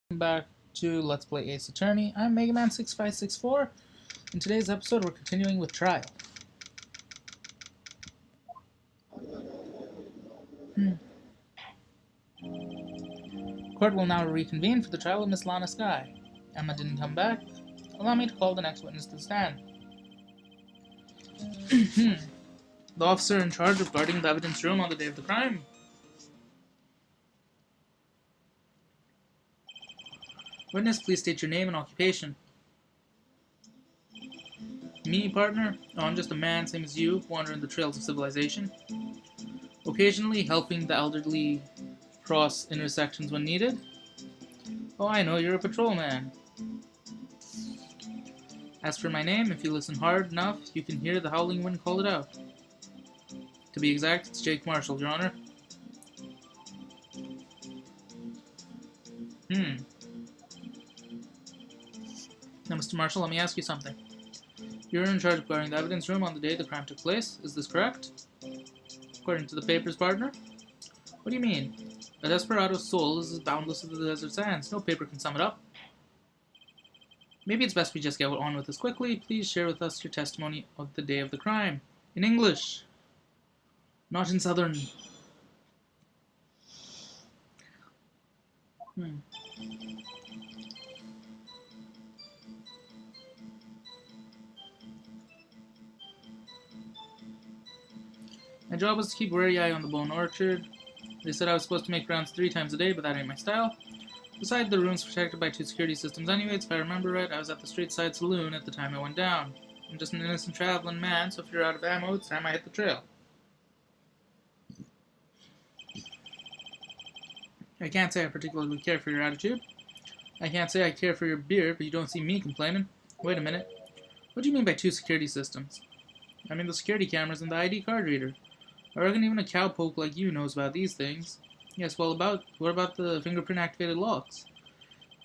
Welcome back to Let's Play Ace Attorney. I'm MegaMan6564. In today's episode, we're continuing with Trial. Court will now reconvene for the trial of Miss Lana Sky. Emma didn't come back. Allow me to call the next witness to the stand. The officer in charge of guarding the evidence room on the day of the crime. Witness, please state your name and occupation. Me, partner? Oh, I'm just a man, same as you, wandering the trails of civilization. Occasionally helping the elderly cross intersections when needed. Oh, I know, you're a patrolman. As for my name, if you listen hard enough, you can hear the howling wind call it out. To be exact, it's Jake Marshall, Your Honor. Now, Mr. Marshall, let me ask you something. You're in charge of guarding the evidence room on the day the crime took place, is this correct? According to the papers, partner? What do you mean? A desperado's soul is as boundless as the desert sands. No paper can sum it up. Maybe it's best we just get on with this quickly. Please share with us your testimony of the day of the crime. In English. Not in Southern. My job was to keep a wary eye on the Bone Orchard. They said I was supposed to make rounds 3 times a day, but that ain't my style. Besides, the room's protected by 2 security systems anyways. If I remember right, I was at the street side saloon at the time I went down. I'm just an innocent traveling man, so if you're out of ammo, it's time I hit the trail. I can't say I particularly care for your attitude. I can't say I care for your beer, but you don't see me complaining. Wait a minute. What do you mean by 2 security systems? I mean the security cameras and the ID card reader. I reckon even a cowpoke like you knows about these things. Yes, well, what about the fingerprint-activated locks?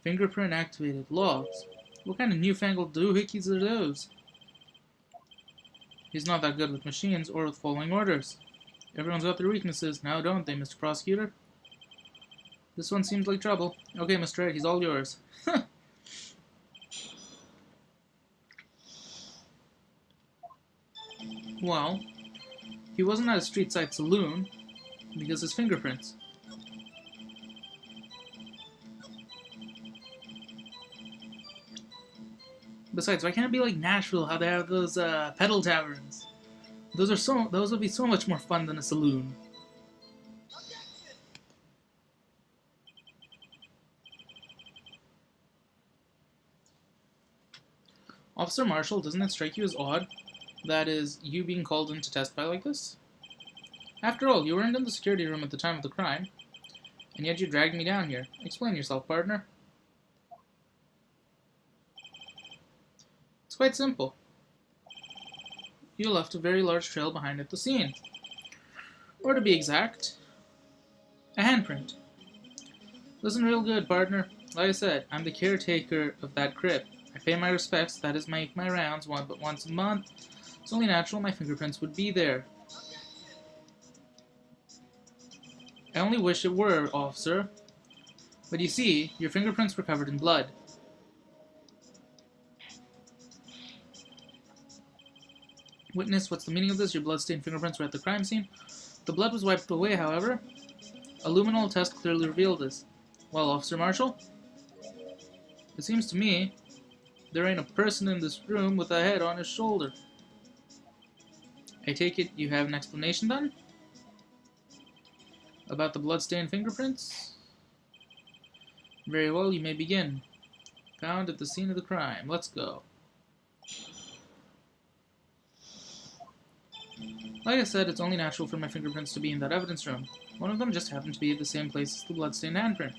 Fingerprint-activated locks? What kind of newfangled doohickeys are those? He's not that good with machines or with following orders. Everyone's got their weaknesses, now don't they, Mr. Prosecutor? This one seems like trouble. Okay, Mr. Wright, he's all yours. Well, he wasn't at a street-side saloon because his fingerprints. Besides, why can't it be like Nashville, how they have those pedal taverns? Those would be so much more fun than a saloon. Officer Marshall, doesn't it strike you as odd? That is, you being called in to testify like this? After all, you weren't in the security room at the time of the crime, and yet you dragged me down here. Explain yourself, partner. It's quite simple. You left a very large trail behind at the scene. Or to be exact, a handprint. Listen real good, partner. Like I said, I'm the caretaker of that crib. I pay my respects, that is, make my rounds but once a month. It's only natural my fingerprints would be there. I only wish it were, officer. But you see, your fingerprints were covered in blood. Witness, what's the meaning of this? Your blood-stained fingerprints were at the crime scene. The blood was wiped away, however. A luminol test clearly revealed this. Well, Officer Marshall? It seems to me there ain't a person in this room with a head on his shoulder. I take it you have an explanation then? About the blood-stained fingerprints? Very well, you may begin. Found at the scene of the crime. Let's go. Like I said, it's only natural for my fingerprints to be in that evidence room. One of them just happened to be at the same place as the bloodstained handprint.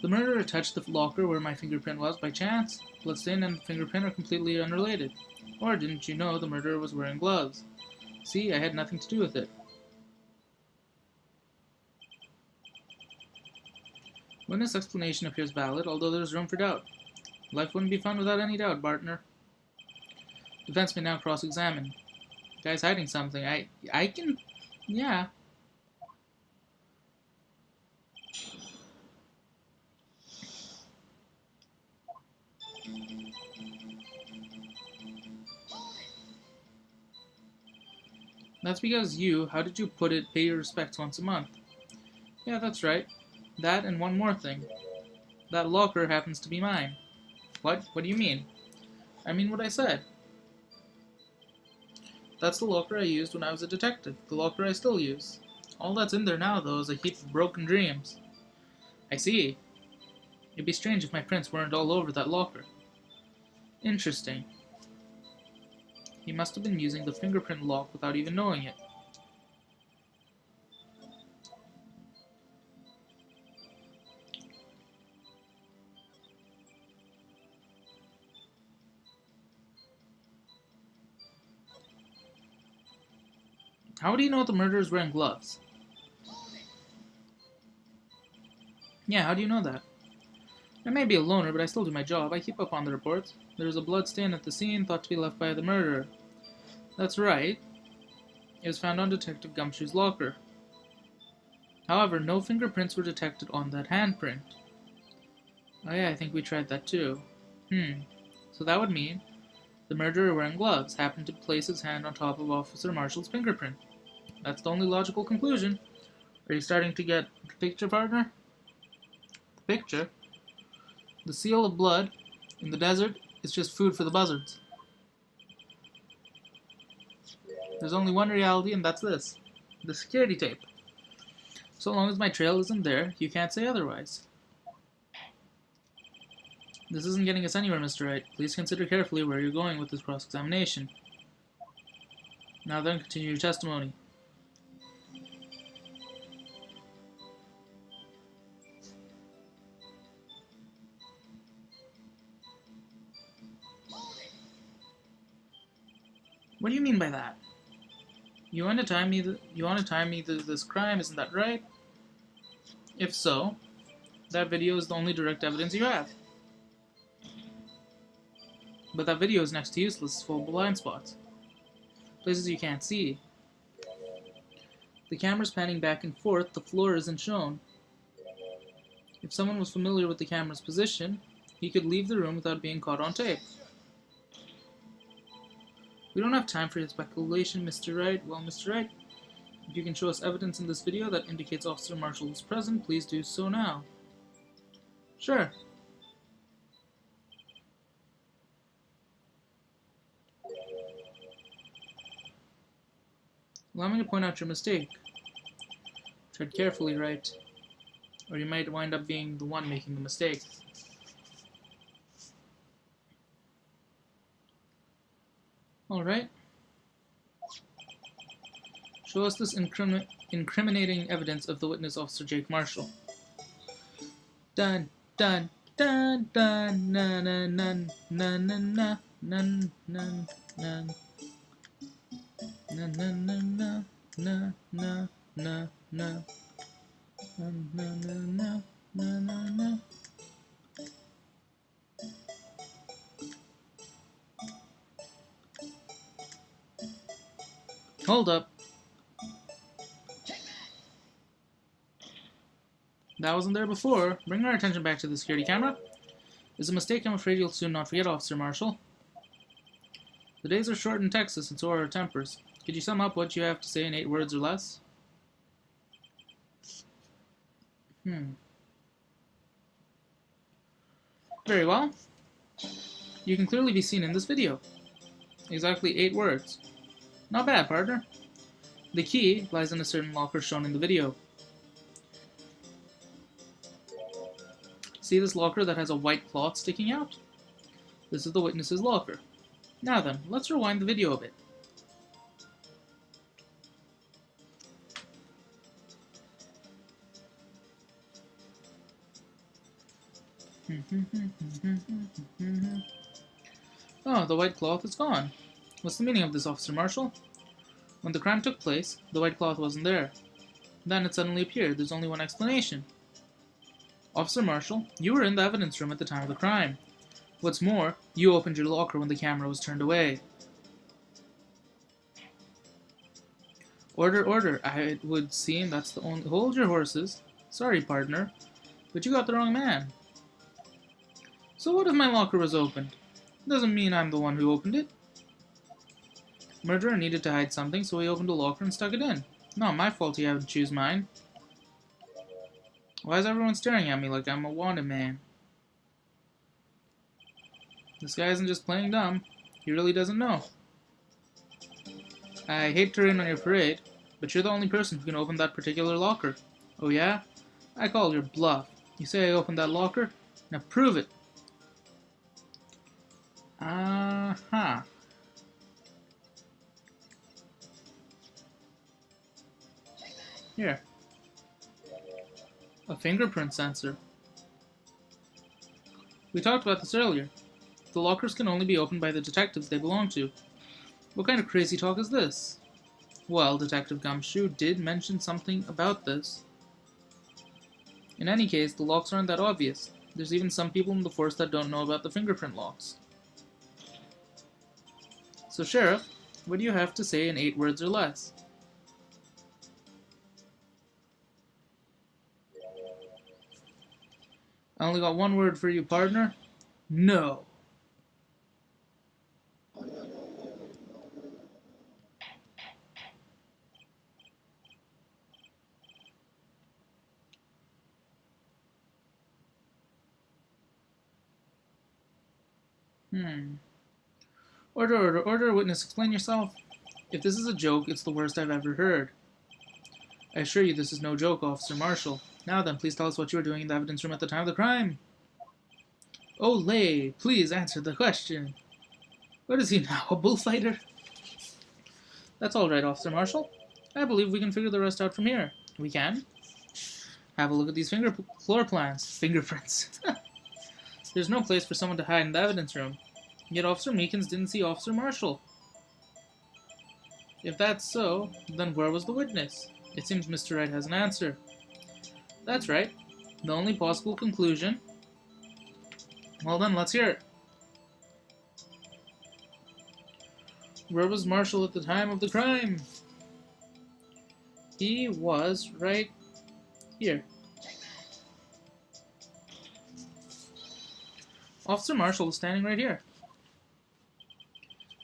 The murderer touched the locker where my fingerprint was by chance. Bloodstain and fingerprint are completely unrelated. Or didn't you know the murderer was wearing gloves? See, I had nothing to do with it. Witness' explanation appears valid, although there's room for doubt. Life wouldn't be fun without any doubt, partner. Defense may now cross-examine. Guy's hiding something. I can... yeah. That's because you, how did you put it, pay your respects once a month. Yeah, that's right. That and one more thing. That locker happens to be mine. What? What do you mean? I mean what I said. That's the locker I used when I was a detective. The locker I still use. All that's in there now, though, is a heap of broken dreams. I see. It'd be strange if my prints weren't all over that locker. Interesting. He must have been using the fingerprint lock without even knowing it. How do you know the murderer's wearing gloves? Yeah, how do you know that? I may be a loner, but I still do my job. I keep up on the reports. There is a blood stain at the scene, thought to be left by the murderer. That's right. It was found on Detective Gumshoe's locker. However, no fingerprints were detected on that handprint. Oh yeah, I think we tried that too. So that would mean the murderer wearing gloves happened to place his hand on top of Officer Marshall's fingerprint. That's the only logical conclusion. Are you starting to get the picture, partner? The picture? The seal of blood in the desert is just food for the buzzards. There's only one reality, and that's this. The security tape. So long as my trail isn't there, you can't say otherwise. This isn't getting us anywhere, Mr. Wright. Please consider carefully where you're going with this cross-examination. Now then, continue your testimony. What do you mean by that? You want to tie me to this crime, isn't that right? If so, that video is the only direct evidence you have. But that video is next to useless, it's full of blind spots. Places you can't see. The camera's panning back and forth, the floor isn't shown. If someone was familiar with the camera's position, he could leave the room without being caught on tape. We don't have time for your speculation, Mr. Wright. Well, Mr. Wright, if you can show us evidence in this video that indicates Officer Marshall was present, please do so now. Sure. Allow me to point out your mistake. Tread carefully, Wright, or you might wind up being the one making the mistake. Alright. Show us this incriminating evidence of the witness, Officer Jake Marshall. Dun, dun, dun, dun, na, na, nun, na, na, na, nun, nun, nun. Na, na, na, na, na, na, na, na. Na, na, na, na, na, na. Hold up. That wasn't there before. Bring our attention back to the security camera. It's a mistake I'm afraid you'll soon not forget, Officer Marshall. The days are short in Texas, and so are our tempers. Could you sum up what you have to say in 8 words or less? Very well. You can clearly be seen in this video. Exactly 8 words. Not bad, partner. The key lies in a certain locker shown in the video. See this locker that has a white cloth sticking out? This is the witness's locker. Now then, let's rewind the video a bit. Oh, the white cloth is gone. What's the meaning of this, Officer Marshall? When the crime took place, the white cloth wasn't there. Then it suddenly appeared. There's only one explanation. Officer Marshall, you were in the evidence room at the time of the crime. What's more, you opened your locker when the camera was turned away. Order, order. It would seem that's the only... Hold your horses. Sorry, partner, but you got the wrong man. So what if my locker was opened? Doesn't mean I'm the one who opened it. Murderer needed to hide something, so he opened a locker and stuck it in. Not my fault he had to choose mine. Why is everyone staring at me like I'm a wanted man? This guy isn't just playing dumb. He really doesn't know. I hate to rain on your parade, but you're the only person who can open that particular locker. Oh yeah? I call your bluff. You say I opened that locker? Now prove it. Uh-huh. Here. A fingerprint sensor. We talked about this earlier. The lockers can only be opened by the detectives they belong to. What kind of crazy talk is this? Well, Detective Gumshoe did mention something about this. In any case, the locks aren't that obvious. There's even some people in the force that don't know about the fingerprint locks. So, Sheriff, what do you have to say in 8 words or less? I only got 1 word for you, partner. No. Order, witness, explain yourself. If this is a joke, it's the worst I've ever heard. I assure you this is no joke, Officer Marshall. Now then, please tell us what you were doing in the evidence room at the time of the crime. Olay, please answer the question. What is he now, a bullfighter? That's all right, Officer Marshall. I believe we can figure the rest out from here. We can? Have a look at these floor plans. Fingerprints. There's no place for someone to hide in the evidence room. Yet Officer Meekins didn't see Officer Marshall. If that's so, then where was the witness? It seems Mr. Wright has an answer. That's right. The only possible conclusion. Well then, let's hear it. Where was Marshall at the time of the crime? He was right here. Officer Marshall was standing right here.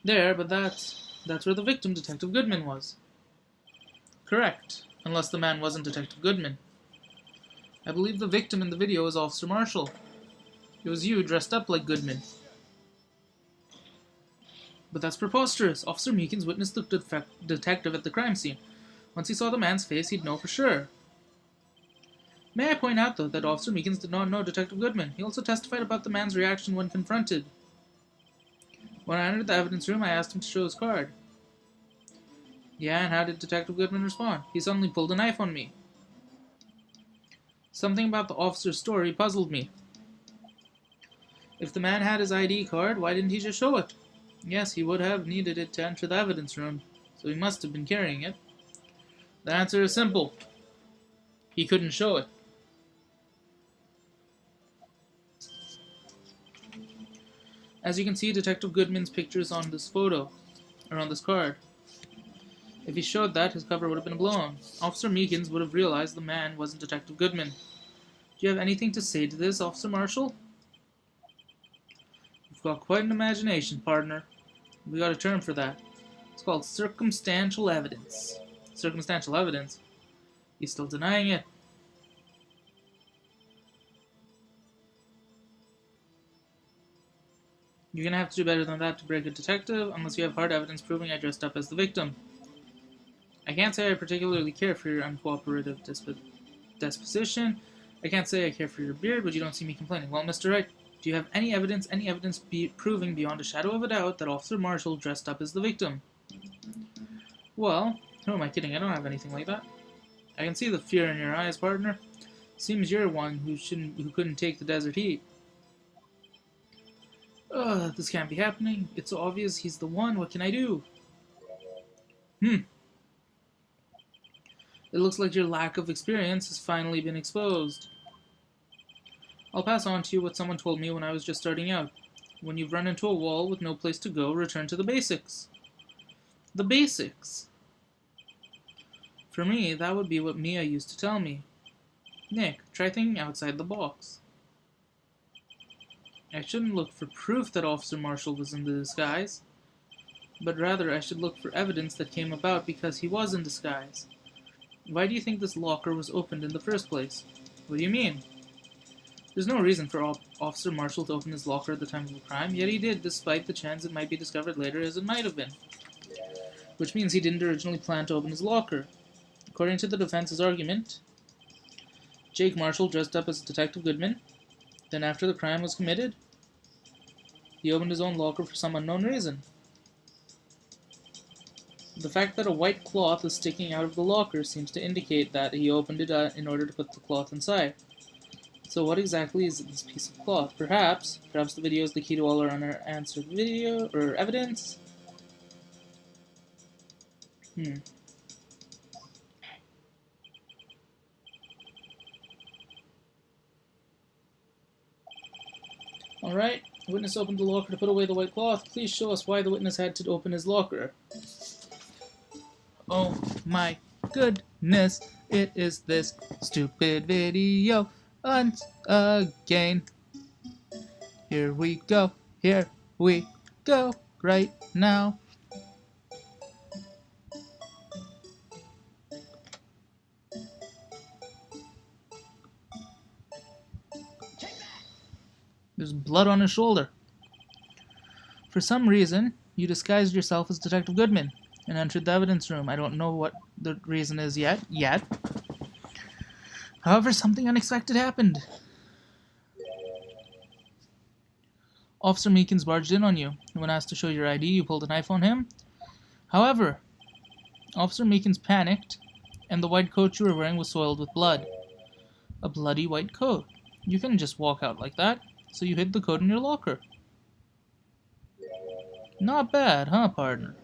There, but that's where the victim, Detective Goodman, was. Correct, unless the man wasn't Detective Goodman. I believe the victim in the video is Officer Marshall. It was you dressed up like Goodman. But that's preposterous. Officer Meekins witnessed the detective at the crime scene. Once he saw the man's face, he'd know for sure. May I point out, though, that Officer Meekins did not know Detective Goodman. He also testified about the man's reaction when confronted. When I entered the evidence room, I asked him to show his card. Yeah, and how did Detective Goodman respond? He suddenly pulled a knife on me. Something about the officer's story puzzled me. If the man had his ID card, why didn't he just show it? Yes, he would have needed it to enter the evidence room, so he must have been carrying it. The answer is simple. He couldn't show it. As you can see, Detective Goodman's picture is on this photo, or on this card. If he showed that, his cover would have been blown. Officer Meekins would have realized the man wasn't Detective Goodman. Do you have anything to say to this, Officer Marshall? You've got quite an imagination, partner. We got a term for that. It's called circumstantial evidence. Circumstantial evidence? He's still denying it. You're gonna have to do better than that to break a detective, unless you have hard evidence proving I dressed up as the victim. I can't say I particularly care for your uncooperative disposition. I can't say I care for your beard, but you don't see me complaining. Well, Mr. Wright, do you have any evidence proving beyond a shadow of a doubt that Officer Marshall dressed up as the victim? Well, who am I kidding? I don't have anything like that. I can see the fear in your eyes, partner. Seems you're one who couldn't take the desert heat. This can't be happening. It's so obvious he's the one. What can I do? It looks like your lack of experience has finally been exposed. I'll pass on to you what someone told me when I was just starting out. When you've run into a wall with no place to go, return to the basics. The basics. For me, that would be what Mia used to tell me. Nick, try thinking outside the box. I shouldn't look for proof that Officer Marshall was in the disguise. but rather I should look for evidence that came about because he was in disguise. Why do you think this locker was opened in the first place? What do you mean? There's no reason for Officer Marshall to open his locker at the time of the crime, yet he did, despite the chance it might be discovered later as it might have been. Which means he didn't originally plan to open his locker. According to the defense's argument, Jake Marshall dressed up as Detective Goodman. Then after the crime was committed, he opened his own locker for some unknown reason. The fact that a white cloth is sticking out of the locker seems to indicate that he opened it in order to put the cloth inside. So what exactly is this piece of cloth? Perhaps the video is the key to all our unanswered video or evidence? Alright, the witness opened the locker to put away the white cloth. Please show us why the witness had to open his locker. Oh my goodness, it is this stupid video once again. Here we go right now. There's blood on his shoulder. For some reason, you disguised yourself as Detective Goodman and entered the evidence room. I don't know what the reason is yet. However, something unexpected happened. Officer Meekins barged in on you, and when asked to show your ID, you pulled a knife on him. However, Officer Meekins panicked, and the white coat you were wearing was soiled with blood. A bloody white coat. You couldn't just walk out like that, so you hid the coat in your locker. Not bad, huh, partner?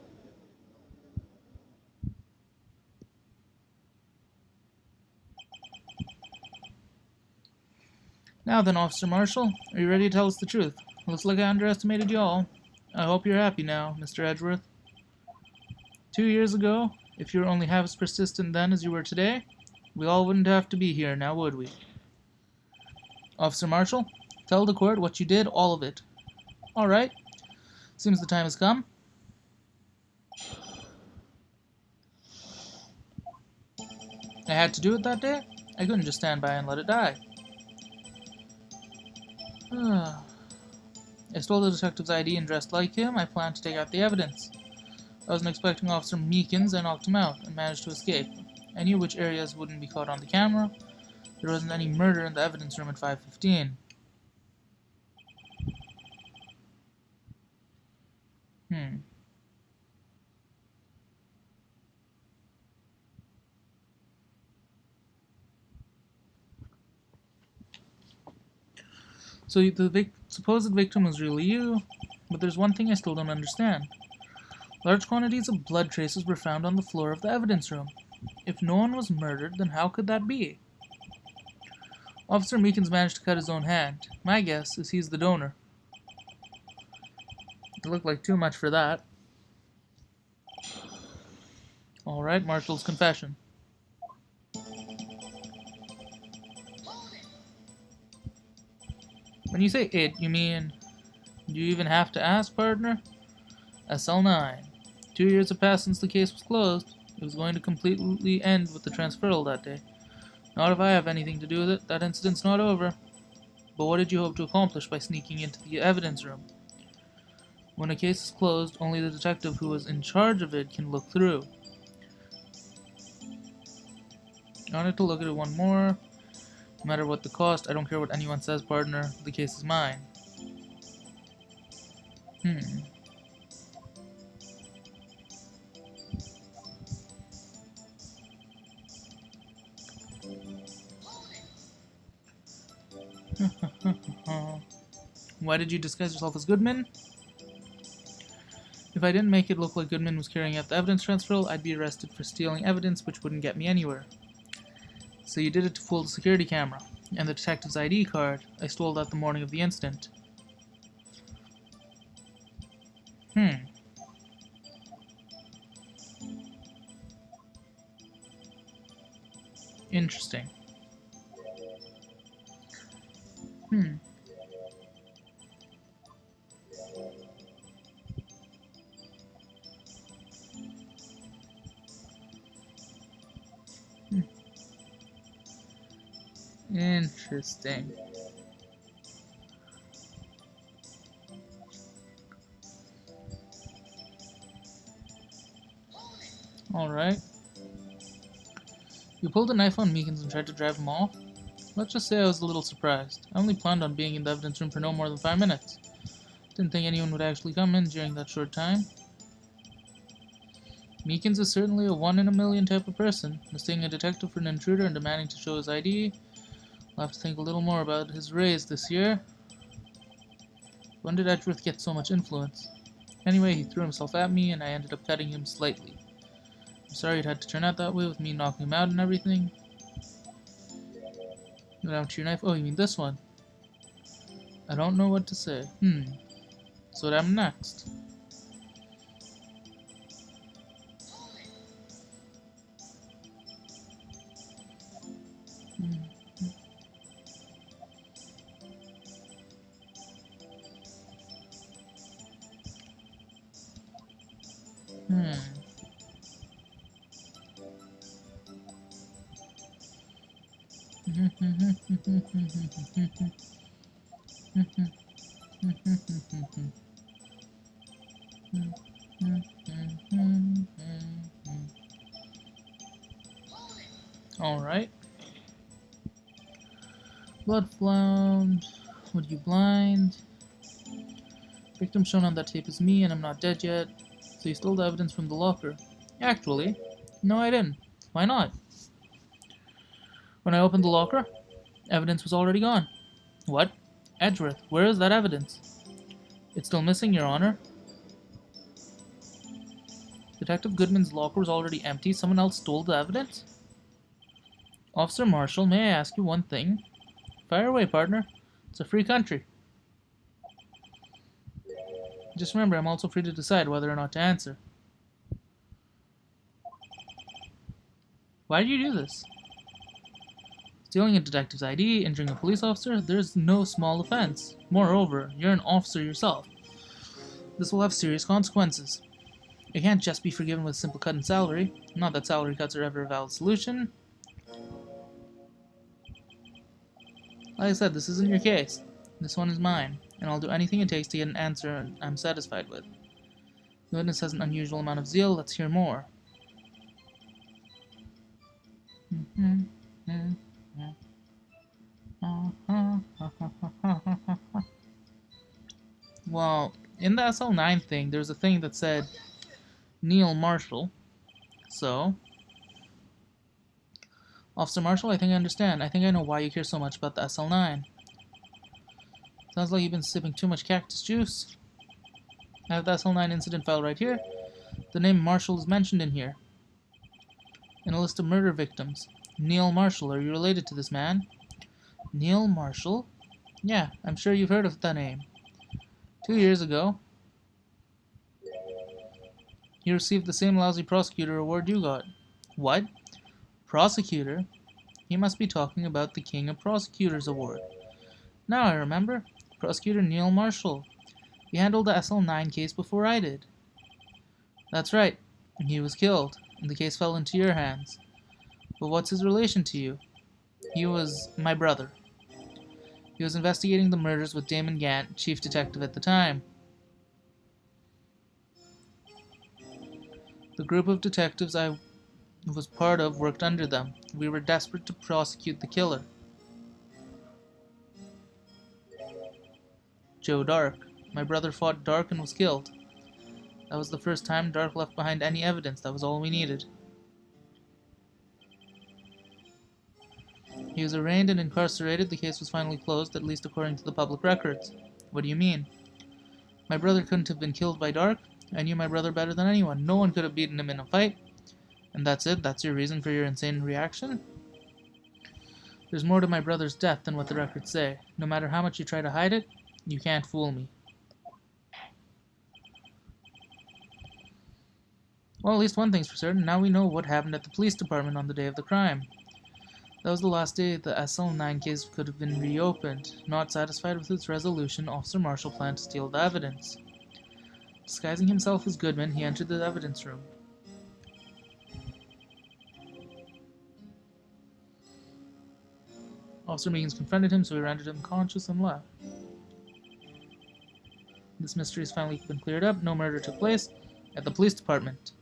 Now then, Officer Marshall, are you ready to tell us the truth? Looks like I underestimated y'all. I hope you're happy now, Mr. Edgeworth. 2 years ago, if you were only half as persistent then as you were today, we all wouldn't have to be here, now would we? Officer Marshall, tell the court what you did, all of it. All right. Seems the time has come. I had to do it that day. I couldn't just stand by and let it die. I stole the detective's ID and dressed like him. I planned to take out the evidence. I wasn't expecting Officer Meekins. I knocked him out and managed to escape. I knew which areas wouldn't be caught on the camera. There wasn't any murder in the evidence room at 5:15. So the supposed victim was really you, but there's one thing I still don't understand. Large quantities of blood traces were found on the floor of the evidence room. If no one was murdered, then how could that be? Officer Meekins managed to cut his own hand. My guess is he's the donor. It looked like too much for that. Alright, Marshall's confession. When you say it, you mean... Do you even have to ask, partner? SL9. 2 years have passed since the case was closed. It was going to completely end with the transferal that day. Not if I have anything to do with it. That incident's not over. But what did you hope to accomplish by sneaking into the evidence room? When a case is closed, only the detective who was in charge of it can look through. I wanted to look at it one more. No matter what the cost, I don't care what anyone says, partner. The case is mine. Why did you disguise yourself as Goodman? If I didn't make it look like Goodman was carrying out the evidence transfer, I'd be arrested for stealing evidence, which wouldn't get me anywhere. So you did it to fool the security camera. And the detective's ID card, I stole that the morning of the incident. Interesting. Interesting. Alright. You pulled a knife on Meekins and tried to drive him off? Let's just say I was a little surprised. I only planned on being in the evidence room for no more than 5 minutes. Didn't think anyone would actually come in during that short time. Meekins is certainly a 1 in a million type of person, mistaking a detective for an intruder and demanding to show his ID. I'll have to think a little more about his raise this year. When did Edgeworth get so much influence? Anyway, he threw himself at me and I ended up cutting him slightly. I'm sorry it had to turn out that way with me knocking him out and everything. You went out to your knife? Oh, you mean this one? I don't know what to say. So what happened next? Alright. Blood found. Would you blind? Victim shown on that tape is me and I'm not dead yet. So you stole the evidence from the locker. Actually, no I didn't. Why not? When I opened the locker, evidence was already gone. What? Edgeworth, where is that evidence? It's still missing, Your Honor. Detective Goodman's locker was already empty. Someone else stole the evidence? Officer Marshall, may I ask you one thing? Fire away, partner. It's a free country. Just remember, I'm also free to decide whether or not to answer. Why did you do this? Stealing a detective's ID, injuring a police officer, there's no small offense. Moreover, you're an officer yourself. This will have serious consequences. It can't just be forgiven with a simple cut in salary. Not that salary cuts are ever a valid solution. Like I said, this isn't your case. This one is mine, and I'll do anything it takes to get an answer I'm satisfied with. The witness has an unusual amount of zeal. Let's hear more. Well, in the SL9 thing, there's a thing that said Neil Marshall. So, Officer Marshall, I think I understand. I think I know why you care so much about the SL9. Sounds like you've been sipping too much cactus juice. I have the SL9 incident file right here. The name Marshall is mentioned in here. In a list of murder victims. Neil Marshall, are you related to this man? Neil Marshall? Yeah, I'm sure you've heard of that name. 2 years ago, he received the same lousy prosecutor award you got. What? Prosecutor? He must be talking about the King of Prosecutors Award. Now I remember. Prosecutor Neil Marshall. He handled the SL9 case before I did. That's right. He was killed, and the case fell into your hands. But what's his relation to you? He was my brother. He was investigating the murders with Damon Gant, chief detective at the time. The group of detectives I was part of worked under them. We were desperate to prosecute the killer. Joe Dark. My brother fought Dark and was killed. That was the first time Dark left behind any evidence. That was all we needed. He was arraigned and incarcerated. The case was finally closed, at least according to the public records. What do you mean? My brother couldn't have been killed by Dark. I knew my brother better than anyone. No one could have beaten him in a fight. And that's it? That's your reason for your insane reaction? There's more to my brother's death than what the records say. No matter how much you try to hide it, you can't fool me. Well, at least one thing's for certain. Now we know what happened at the police department on the day of the crime. That was the last day the SL9 case could have been reopened. Not satisfied with its resolution, Officer Marshall planned to steal the evidence. Disguising himself as Goodman, he entered the evidence room. Officer Meekins confronted him, so he rendered him conscious and left. This mystery has finally been cleared up. No murder took place at the police department.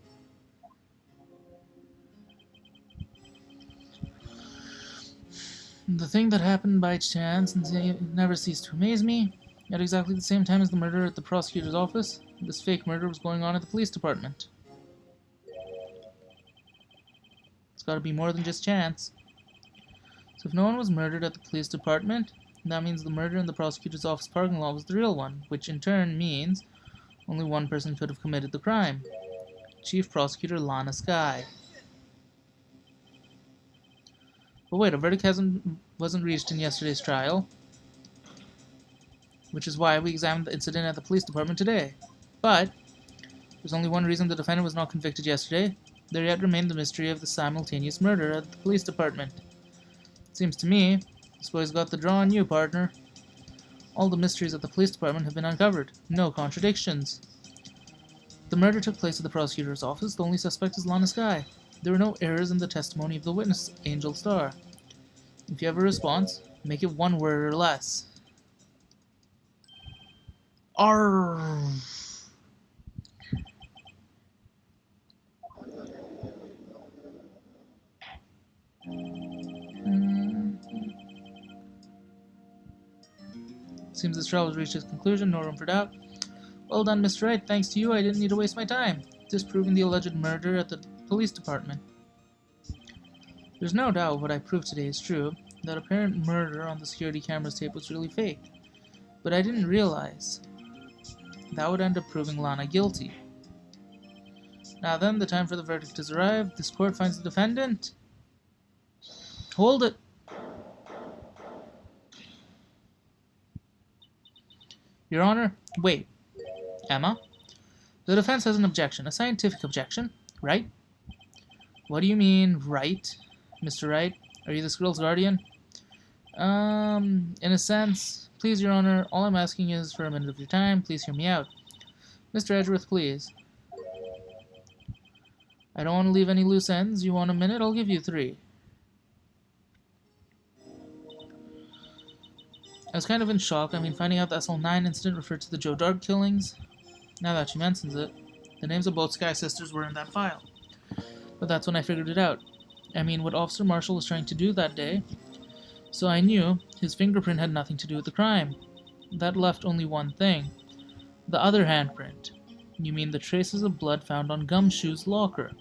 The thing that happened by chance never ceased to amaze me. At exactly the same time as the murder at the prosecutor's office, this fake murder was going on at the police department. It's gotta be more than just chance. So if no one was murdered at the police department, that means the murder in the prosecutor's office parking lot was the real one, which in turn means only one person could have committed the crime. Chief Prosecutor Lana Skye. But wait, a verdict wasn't reached in yesterday's trial, which is why we examined the incident at the police department today. But there's only one reason the defendant was not convicted yesterday. There yet remained the mystery of the simultaneous murder at the police department. It seems to me this boy's got the draw on you, partner. All the mysteries at the police department have been uncovered. No contradictions. The murder took place at the prosecutor's office. The only suspect is Lana Skye. There were no errors in the testimony of the witness, Angel Starr. If you have a response, make it one word or less. Arrgh. Seems this trial has reached its conclusion, no room for doubt. Well done, Mr. Wright. Thanks to you, I didn't need to waste my time disproving the alleged murder at the police department. There's no doubt what I proved today is true. That apparent murder on the security camera's tape was really fake. But I didn't realize that would end up proving Lana guilty. Now then, the time for the verdict has arrived. This court finds the defendant. Hold it. Your Honor, wait. Emma? The defense has an objection, a scientific objection, right? What do you mean, right? Mr. Wright, are you this girl's guardian? In a sense. Please, Your Honor, all I'm asking is for a minute of your time. Please hear me out. Mr. Edgeworth, please. I don't want to leave any loose ends. You want a minute? I'll give you 3. I was kind of in shock. Finding out the SL9 incident referred to the Joe Dark killings. Now that she mentions it, the names of both Skye sisters were in that file. But that's when I figured it out. What Officer Marshall was trying to do that day. So I knew his fingerprint had nothing to do with the crime. That left only one thing. The other handprint. You mean the traces of blood found on Gumshoe's locker.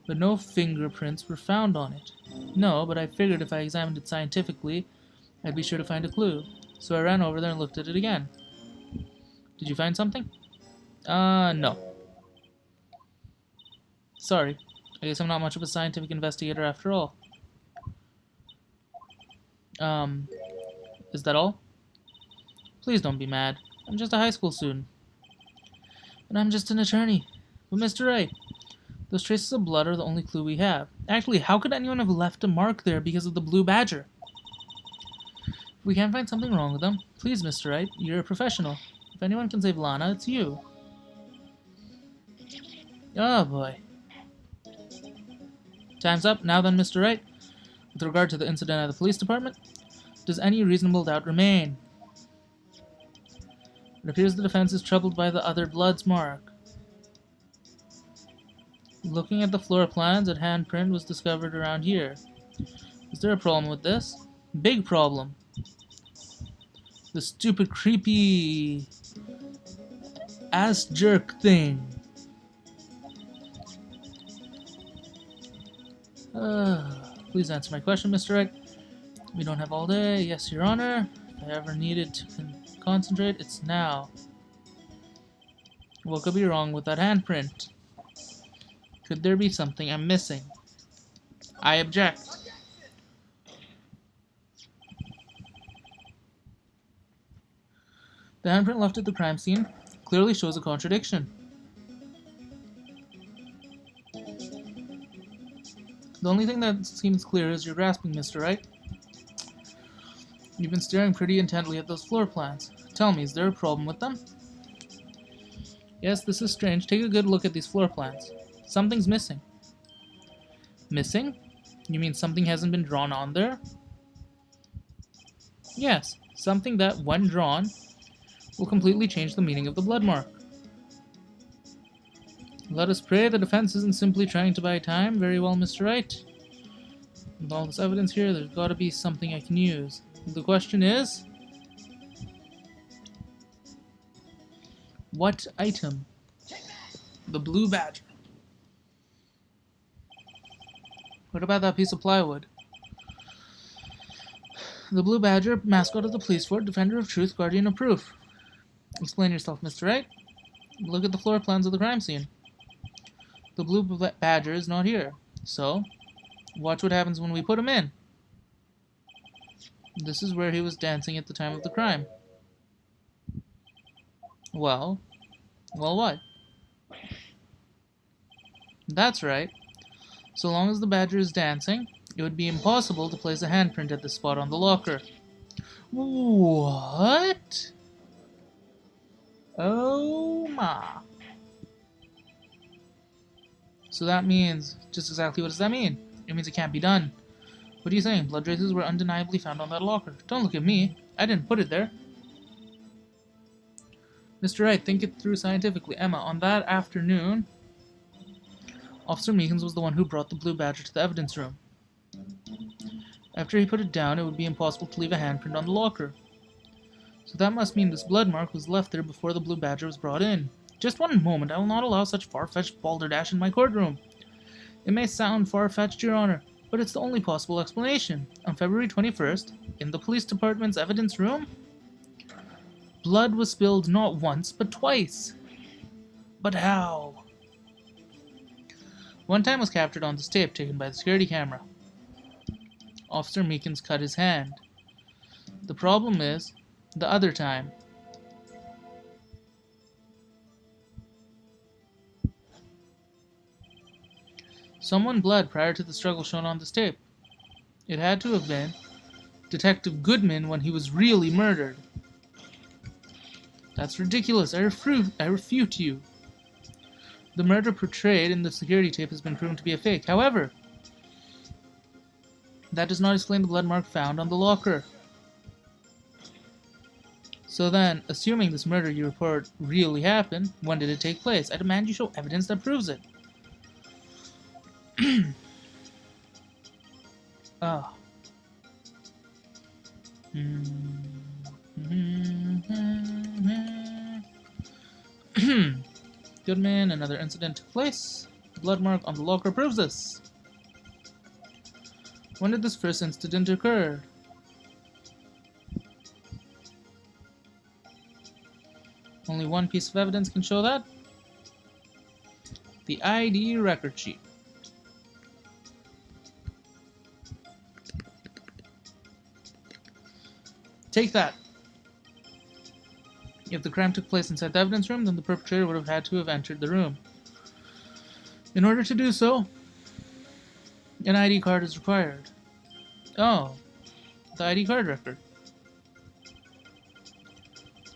But no fingerprints were found on it. No, but I figured if I examined it scientifically, I'd be sure to find a clue. So I ran over there and looked at it again. Did you find something? No. Sorry. I guess I'm not much of a scientific investigator after all. Is that all? Please don't be mad. I'm just a high school student. And I'm just an attorney. But Mr. Wright, those traces of blood are the only clue we have. Actually, how could anyone have left a mark there because of the blue badger? If we can't find something wrong with them, please, Mr. Wright, you're a professional. If anyone can save Lana, it's you. Oh boy. Time's up. Now then, Mr. Wright, with regard to the incident at the police department, does any reasonable doubt remain? It appears the defense is troubled by the other blood's mark. Looking at the floor plans, a handprint was discovered around here. Is there a problem with this? Big problem. The stupid, creepy ass jerk thing. Please answer my question, Mr. Wright. We don't have all day. Yes, Your Honor. If I ever needed to concentrate, it's now. What could be wrong with that handprint? Could there be something I'm missing? I object. The handprint left at the crime scene clearly shows a contradiction. The only thing that seems clear is you're grasping, Mr. Wright. You've been staring pretty intently at those floor plans. Tell me, is there a problem with them? Yes, this is strange. Take a good look at these floor plans. Something's missing. Missing? You mean something hasn't been drawn on there? Yes, something that, when drawn, will completely change the meaning of the blood mark. Let us pray the defense isn't simply trying to buy time. Very well, Mr. Wright. With all this evidence here, there's got to be something I can use. The question is, what item? The blue badger. What about that piece of plywood? The blue badger, mascot of the police force, defender of truth, guardian of proof. Explain yourself, Mr. Wright. Look at the floor plans of the crime scene. The blue badger is not here. So, watch what happens when we put him in. This is where he was dancing at the time of the crime. Well what? That's right. So long as the badger is dancing, it would be impossible to place a handprint at this spot on the locker. What? Oh my. So that means, just exactly what does that mean? It means it can't be done. What do you think? Blood traces were undeniably found on that locker. Don't look at me. I didn't put it there. Mr. Wright, think it through scientifically. Emma, on that afternoon, Officer Meekins was the one who brought the blue badger to the evidence room. After he put it down, it would be impossible to leave a handprint on the locker. So that must mean this blood mark was left there before the blue badger was brought in. Just one moment, I will not allow such far-fetched balderdash in my courtroom. It may sound far-fetched, Your Honor, but it's the only possible explanation. On February 21st, in the police department's evidence room, blood was spilled not once, but twice. But how? One time was captured on this tape taken by the security camera. Officer Meekins cut his hand. The problem is, the other time. Someone bled prior to the struggle shown on this tape. It had to have been Detective Goodman when he was really murdered. That's ridiculous. I refute you. The murder portrayed in the security tape has been proven to be a fake. However, that does not explain the blood mark found on the locker. So then, assuming this murder you report really happened, when did it take place? I demand you show evidence that proves it. Ah. Goodman, another incident took place. The blood mark on the locker proves this. When did this first incident occur? Only one piece of evidence can show that. The ID record sheet. Take that. If the crime took place inside the evidence room, then the perpetrator would have had to have entered the room. In order to do so, an ID card is required. Oh, the ID card record.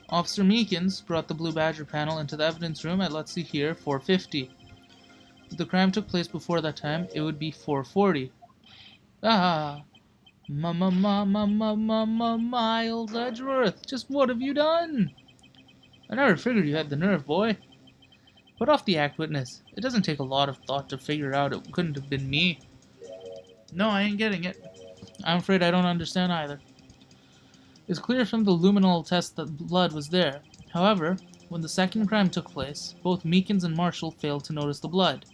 Officer Meekins brought the Blue Badger panel into the evidence room at, let's see here, 4:50. If the crime took place before that time, it would be 4:40. Ah, Miles Edgeworth, just what have you done? I never figured you had the nerve, boy. Put off the act, witness. It doesn't take a lot of thought to figure out it couldn't have been me. No, I ain't getting it. I'm afraid I don't understand either. It's clear from the luminol test that blood was there. However, when the second crime took place, both Meekins and Marshall failed to notice the blood.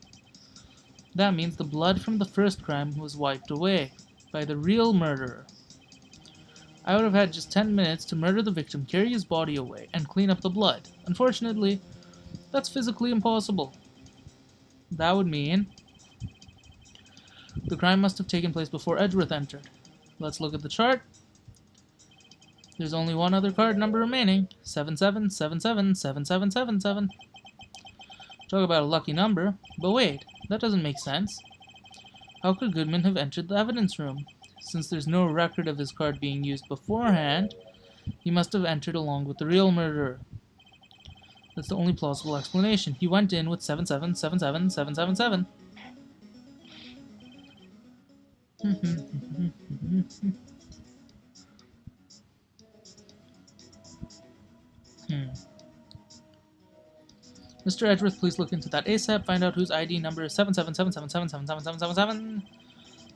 That means the blood from the first crime was wiped away by the real murderer. I would have had just 10 minutes to murder the victim, carry his body away, and clean up the blood. Unfortunately, that's physically impossible. That would mean the crime must have taken place before Edgeworth entered. Let's look at the chart. There's only one other card number remaining, 77777777. Talk about a lucky number, but wait, that doesn't make sense. How could Goodman have entered the evidence room? Since there's no record of his card being used beforehand, he must have entered along with the real murderer. That's the only plausible explanation. He went in with 7777777. Mr. Edgeworth, please look into that ASAP. Find out whose ID number is 7777777777.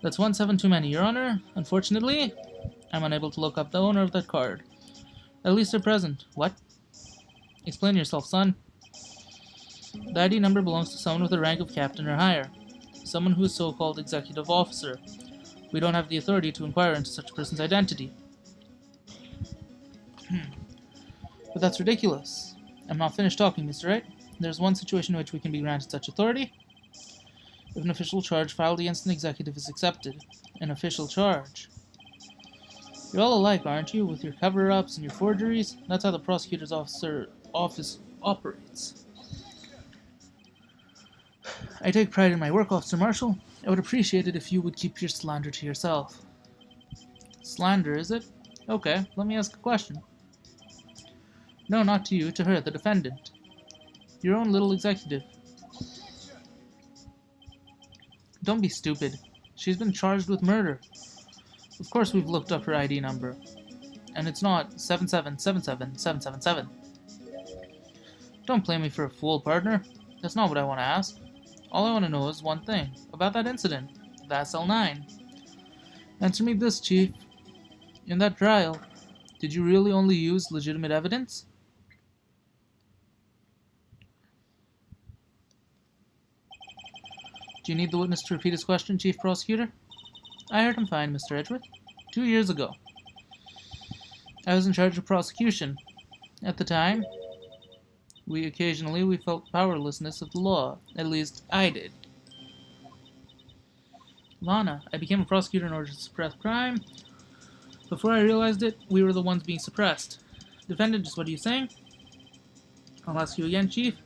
That's 17 too many, Your Honor. Unfortunately, I'm unable to look up the owner of that card. At least they're present. What? Explain yourself, son. The ID number belongs to someone with the rank of captain or higher. Someone who is so-called executive officer. We don't have the authority to inquire into such a person's identity. But that's ridiculous. I'm not finished talking, Mr. Wright. There's one situation in which we can be granted such authority. If an official charge filed against an executive is accepted. An official charge. You're all alike, aren't you? With your cover-ups and your forgeries? That's how the prosecutor's office operates. I take pride in my work, Officer Marshall. I would appreciate it if you would keep your slander to yourself. Slander, is it? Okay, let me ask a question. No, not to you, to her, the defendant. Your own little executive. Don't be stupid. She's been charged with murder. Of course we've looked up her ID number. And it's not 7777777. Don't play me for a fool, partner. That's not what I want to ask. All I want to know is one thing. About that incident. The SL9. Answer me this, Chief. In that trial, did you really only use legitimate evidence? Do you need the witness to repeat his question, Chief Prosecutor? I heard him fine, Mr. Edgeworth. 2 years ago. I was in charge of prosecution. At the time, we felt powerlessness of the law. At least, I did. Lana, I became a prosecutor in order to suppress crime. Before I realized it, we were the ones being suppressed. Defendant, just what are you saying? I'll ask you again, Chief.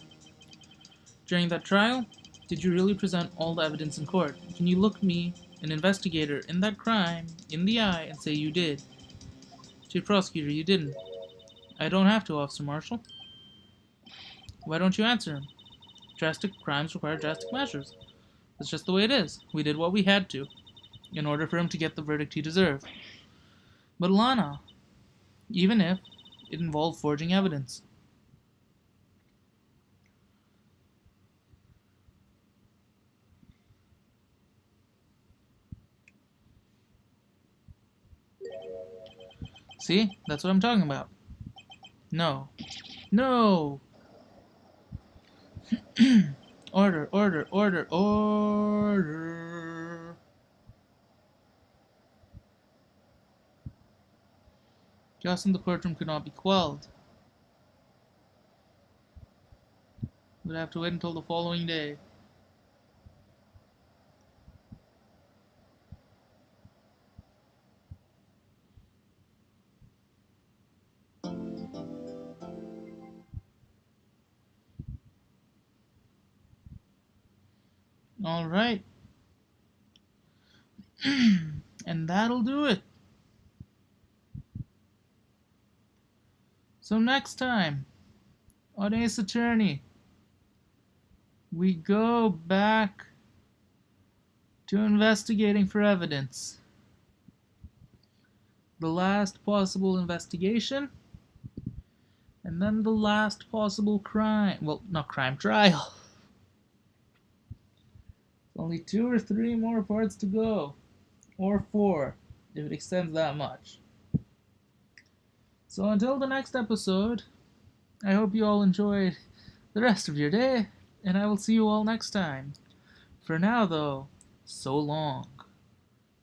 During that trial, did you really present all the evidence in court? Can you look me, an investigator, in that crime, in the eye, and say you did? Chief Prosecutor, you didn't. I don't have to, Officer Marshall. Why don't you answer him? Drastic crimes require drastic measures. That's just the way it is. We did what we had to, in order for him to get the verdict he deserved. But Lana, even if it involved forging evidence. See? That's what I'm talking about. No. No! Order, order, order, order. Chaos in the courtroom could not be quelled. We'd have to wait until the following day. Alright. And that'll do it. So next time, on Ace Attorney, we go back to investigating for evidence. The last possible investigation, and then the last possible crime. Well, not crime, trial. Only 2 or 3 more parts to go. Or 4, if it extends that much. So until the next episode, I hope you all enjoyed the rest of your day, and I will see you all next time. For now, though, so long.